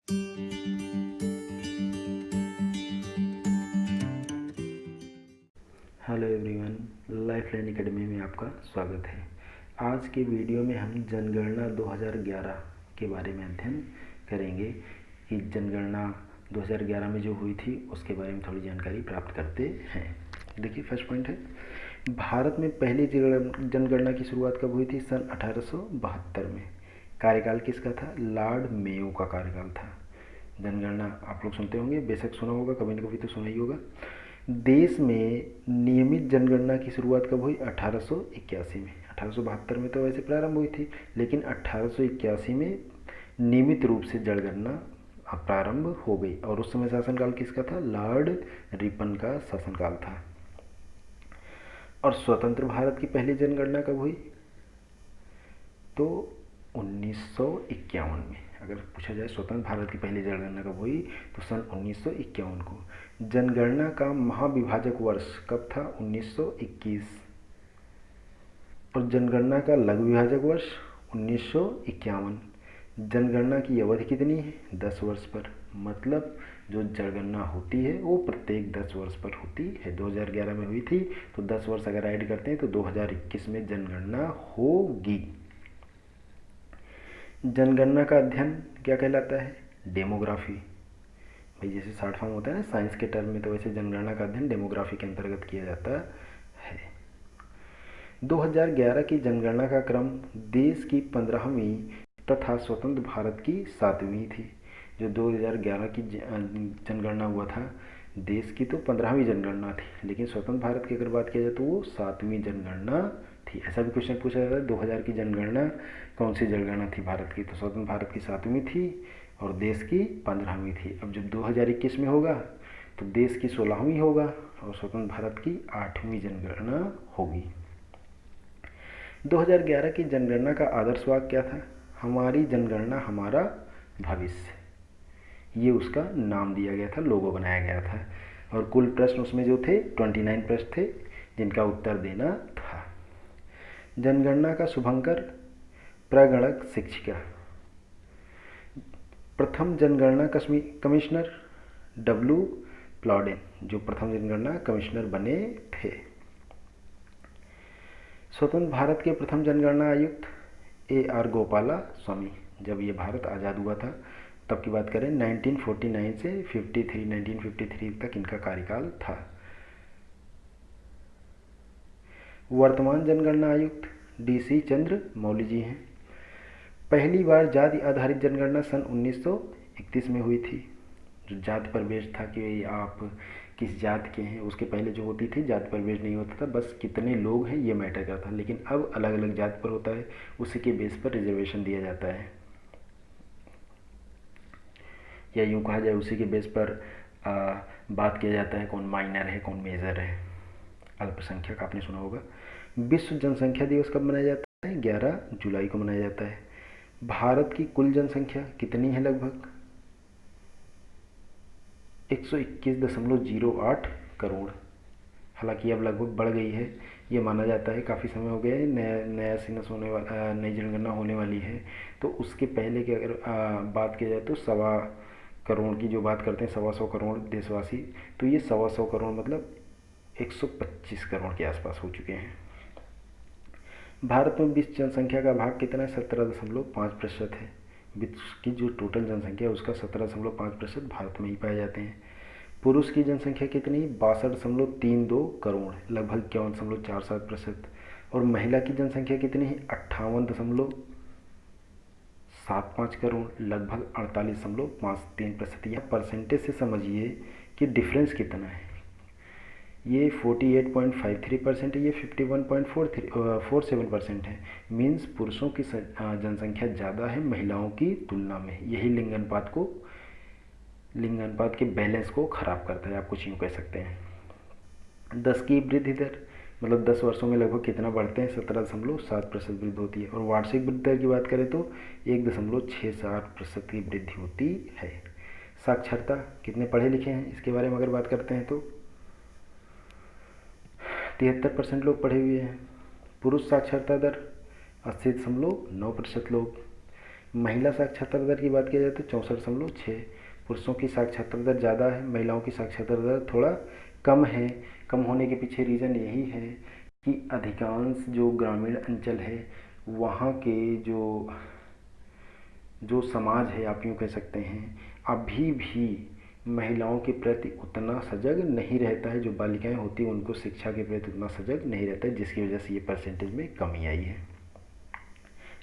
Hello everyone, lifeline academy में आपका स्वागत है। आज के वीडियो में हम जनगणना 2011 के बारे में अध्ययन करेंगे कि जनगणना 2011 में जो हुई थी उसके बारे में थोड़ी जानकारी प्राप्त करते हैं। देखिए, फर्स्ट पॉइंट है, भारत में पहली जनगणना की शुरुआत कब हुई थी? सन 1872 में। कार्यकाल किसका था? लॉर्ड मेयो का कार्यकाल था। जनगणना आप लोग सुनते होंगे, बेशक सुना होगा, कभी ना कभी तो सुना ही होगा। देश में नियमित जनगणना की शुरुआत कब हुई? 1881 में। 1872 में तो वैसे प्रारंभ हुई थी, लेकिन 1881 में नियमित रूप से जनगणना प्रारंभ हो गई। और उस समय शासनकाल किसका था? लॉर्ड रिपन का शासनकाल था। और स्वतंत्र भारत की पहली जनगणना कब हुई? तो 1951 में। अगर पूछा जाए स्वतंत्र भारत की पहली जनगणना कब हुई, तो सन 1951 को। जनगणना का महाविभाजक वर्ष कब था? 1921। और जनगणना का लघु विभाजक वर्ष 1951। जनगणना की अवधि कितनी है? 10 वर्ष पर। मतलब जो जनगणना होती है वो प्रत्येक 10 वर्ष पर होती है। 2011 में हुई थी, तो 10 वर्ष अगर ऐड करते हैं तो 2021 में जनगणना होगी। जनगणना का अध्ययन क्या कहलाता है? डेमोग्राफी। भाई जैसे शॉर्ट फॉर्म होता है ना साइंस के टर्म में, तो वैसे जनगणना का अध्ययन डेमोग्राफी के अंतर्गत किया जाता है। 2011 की जनगणना का क्रम देश की 15वीं तथा स्वतंत्र भारत की 7वीं थी। जो 2011 की जनगणना हुआ था, देश की तो 15वीं जनगणना थी, लेकिन स्वतंत्र भारत की अगर बात किया जाए तो वो 7वीं जनगणना थी। ऐसा भी क्वेश्चन पूछा जाता है, 2000 की जनगणना कौन सी जनगणना थी भारत की? तो स्वतंत्र भारत की 7वीं थी और देश की 15वीं थी। अब जब 2021 में होगा तो देश की 16वीं होगा और स्वतंत्र भारत की 8वीं जनगणना होगी। 2011 की जनगणना का आदर्श वाक्य क्या था? हमारी जनगणना हमारा भविष्य। ये उसका नाम दिया गया था, लोगो बनाया गया था। और कुल प्रश्न उसमें जो थे 29 प्रश्न थे जिनका उत्तर देना था। जनगणना का शुभंकर प्रगणक शिक्षिका। प्रथम जनगणना कमिश्नर डब्ल्यू प्लॉडेन, जो प्रथम जनगणना कमिश्नर बने थे। स्वतंत्र भारत के प्रथम जनगणना आयुक्त AR गोपाला स्वामी। जब ये भारत आज़ाद हुआ था तब की बात करें, 1949 से 1953 तक इनका कार्यकाल था। वर्तमान जनगणना आयुक्त DC चंद्र मौली जी हैं। पहली बार जाति आधारित जनगणना सन 1931 में हुई थी। जो जाति पर बेस्ड था कि आप किस जाति के हैं, उसके पहले जो होती थी जाति पर बेस्ड नहीं होता था, बस कितने लोग हैं ये मैटर करता, लेकिन अब अलग अलग जाति पर होता है, उसी के बेस पर रिजर्वेशन दिया जाता है, या यूँ कहा जाए उसी के बेस पर बात किया जाता है कौन माइनर है कौन मेजर है। अल्पसंख्यक आपने सुना होगा। विश्व जनसंख्या दिवस कब मनाया जाता है? 11 जुलाई को मनाया जाता है। भारत की कुल जनसंख्या कितनी है? लगभग 121.08 करोड़। हालांकि अब लगभग बढ़ गई है, ये माना जाता है, काफ़ी समय हो गया है, नया सिनस होने वाला, नई जनगणना होने वाली है, तो उसके पहले की अगर बात की जाए तो 1.25 करोड़ की जो बात करते हैं, 125 करोड़ देशवासी, तो ये 125 करोड़ मतलब 125 करोड़ के आसपास हो चुके हैं। भारत में विश्व जनसंख्या का भाग कितना है? 17.5% है। विश्व की जो टोटल जनसंख्या है उसका 17.5% भारत में ही पाए जाते हैं। पुरुष की जनसंख्या कितनी? 62.32 करोड़, लगभग 51.47%। और महिला की जनसंख्या कितनी है? 58.75 करोड़, लगभग 48.53%। यह परसेंटेज से समझिए कि डिफरेंस कितना है। ये 48.53% है, ये 51.47% है। मीन्स पुरुषों की जनसंख्या ज़्यादा है महिलाओं की तुलना में। यही लिंग अनुपात के बैलेंस को ख़राब करता है, आप कुछ यूँ कह सकते हैं। 10 की वृद्धि दर मतलब 10 वर्षों में लगभग कितना बढ़ते हैं? 17.7% वृद्धि होती है। और वार्षिक वृद्धि दर की बात करें तो 1.67% की वृद्धि होती है। साक्षरता, कितने पढ़े लिखे हैं इसके बारे में अगर बात करते हैं तो 73% लोग पढ़े हुए हैं। पुरुष साक्षरता दर 80.9% लोग। महिला साक्षरता दर की बात की जाए तो 64.6। पुरुषों की साक्षरता दर ज़्यादा है, महिलाओं की साक्षरता दर थोड़ा कम है। कम होने के पीछे रीज़न यही है कि अधिकांश जो ग्रामीण अंचल है वहाँ के जो समाज है, आप यूँ कह सकते हैं, अभी भी महिलाओं के प्रति उतना सजग नहीं रहता है। जो बालिकाएं होती हैं उनको शिक्षा के प्रति उतना सजग नहीं रहता है, जिसकी वजह से ये परसेंटेज में कमी आई है।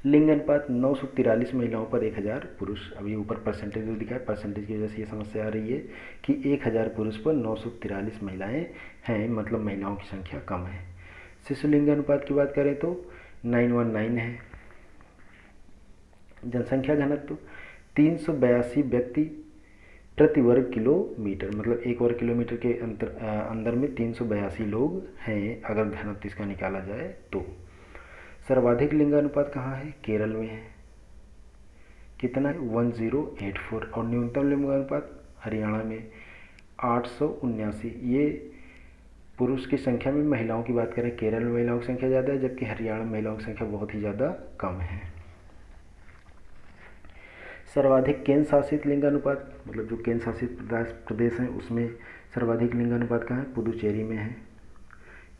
लिंग अनुपात 943 महिलाओं पर 1000 पुरुष। अभी ऊपर परसेंटेज जो दिखा है, परसेंटेज की वजह से ये समस्या आ रही है कि 1000 पुरुष पर 943 महिलाएं हैं, मतलब महिलाओं की संख्या कम है। शिशु लिंग अनुपात की बात करें तो 919 है। जनसंख्या घनत्व 382 व्यक्ति प्रति वर्ग किलोमीटर, मतलब 1 वर्ग किलोमीटर के अंदर में 382 लोग हैं अगर घनत्व इसका निकाला जाए तो। सर्वाधिक लिंगानुपात कहाँ है? केरल में है। कितना है? 1084। और न्यूनतम लिंगानुपात हरियाणा में 879। ये पुरुष की संख्या में महिलाओं की बात करें, केरल में महिलाओं की संख्या ज़्यादा है, जबकि हरियाणा में महिलाओं की संख्या बहुत ही ज़्यादा कम है। सर्वाधिक केंद्र शासित लिंगानुपात, मतलब जो केंद्र शासित प्रदेश हैं उसमें सर्वाधिक लिंगानुपात कहाँ है? पुदुचेरी में है।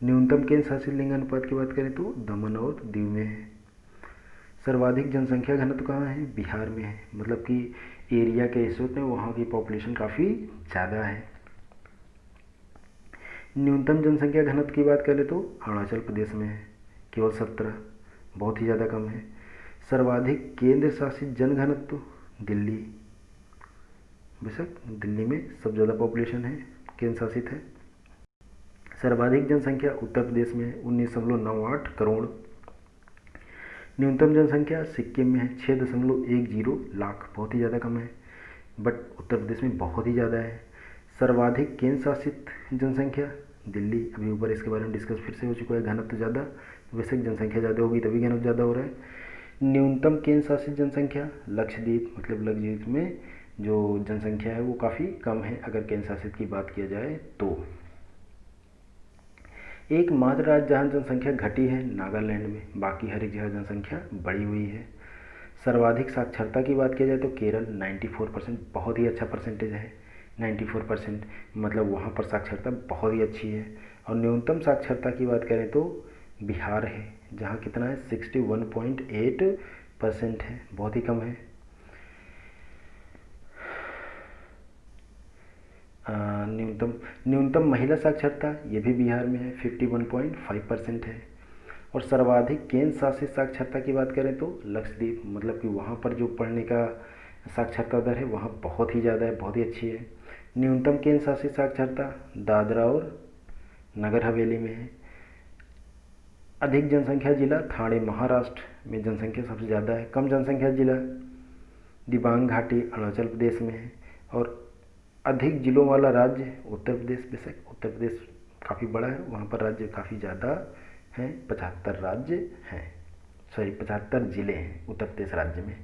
न्यूनतम केंद्र शासित लिंगानुपात की बात करें तो दमन और दीव में है। सर्वाधिक जनसंख्या घनत्व कहाँ है? बिहार में है, मतलब कि एरिया के हिसाब में वहाँ की पॉपुलेशन काफ़ी ज़्यादा है। न्यूनतम जनसंख्या घनत्व की बात करें तो अरुणाचल प्रदेश में है, केवल 17, बहुत ही ज़्यादा कम है। सर्वाधिक केंद्र शासित जन घनत्व दिल्ली, बेशक दिल्ली में सबसे ज़्यादा पॉपुलेशन है, केंद्र शासित है। सर्वाधिक जनसंख्या उत्तर प्रदेश में है, 19.98 करोड़। न्यूनतम जनसंख्या सिक्किम में है, 6.10 लाख, बहुत ही ज़्यादा कम है, बट उत्तर प्रदेश में बहुत ही ज़्यादा है। सर्वाधिक केंद्र शासित जनसंख्या दिल्ली, अभी ऊपर इसके बारे में डिस्कस फिर से हो चुका है। घनत्व ज़्यादा, बेशक जनसंख्या ज़्यादा होगी तभी घनत्व ज़्यादा हो रहा है। न्यूनतम केंद्र शासित जनसंख्या लक्षद्वीप, मतलब लक्षद्वीप में जो जनसंख्या है वो काफ़ी कम है अगर केंद्र शासित की बात किया जाए तो। एकमात्र राज्य जहाँ जनसंख्या घटी है नागालैंड में, बाकी हर एक जगह जनसंख्या बढ़ी हुई है। सर्वाधिक साक्षरता की बात की जाए तो केरल 94%, बहुत ही अच्छा परसेंटेज है 94%, मतलब वहाँ पर साक्षरता बहुत ही अच्छी है। और न्यूनतम साक्षरता की बात करें तो बिहार है, जहाँ कितना है? 61.8% है, बहुत ही कम है। न्यूनतम महिला साक्षरता ये भी बिहार में है, 51.5% है। और सर्वाधिक केंद्र शासित साक्षरता की बात करें तो लक्षद्वीप, मतलब कि वहाँ पर जो पढ़ने का साक्षरता दर है वहाँ बहुत ही ज़्यादा है, बहुत ही अच्छी है। न्यूनतम केंद्र शासित साक्षरता दादरा और नगर हवेली में है। अधिक जनसंख्या जिला ठाणे महाराष्ट्र में जनसंख्या सबसे ज़्यादा है। कम जनसंख्या जिला दिबांग घाटी अरुणाचल प्रदेश में है। और अधिक जिलों वाला राज्य उत्तर प्रदेश, बेशक उत्तर प्रदेश काफ़ी बड़ा है, वहाँ पर राज्य काफ़ी ज़्यादा हैं, 75 राज्य हैं, 75 जिले हैं उत्तर प्रदेश राज्य में।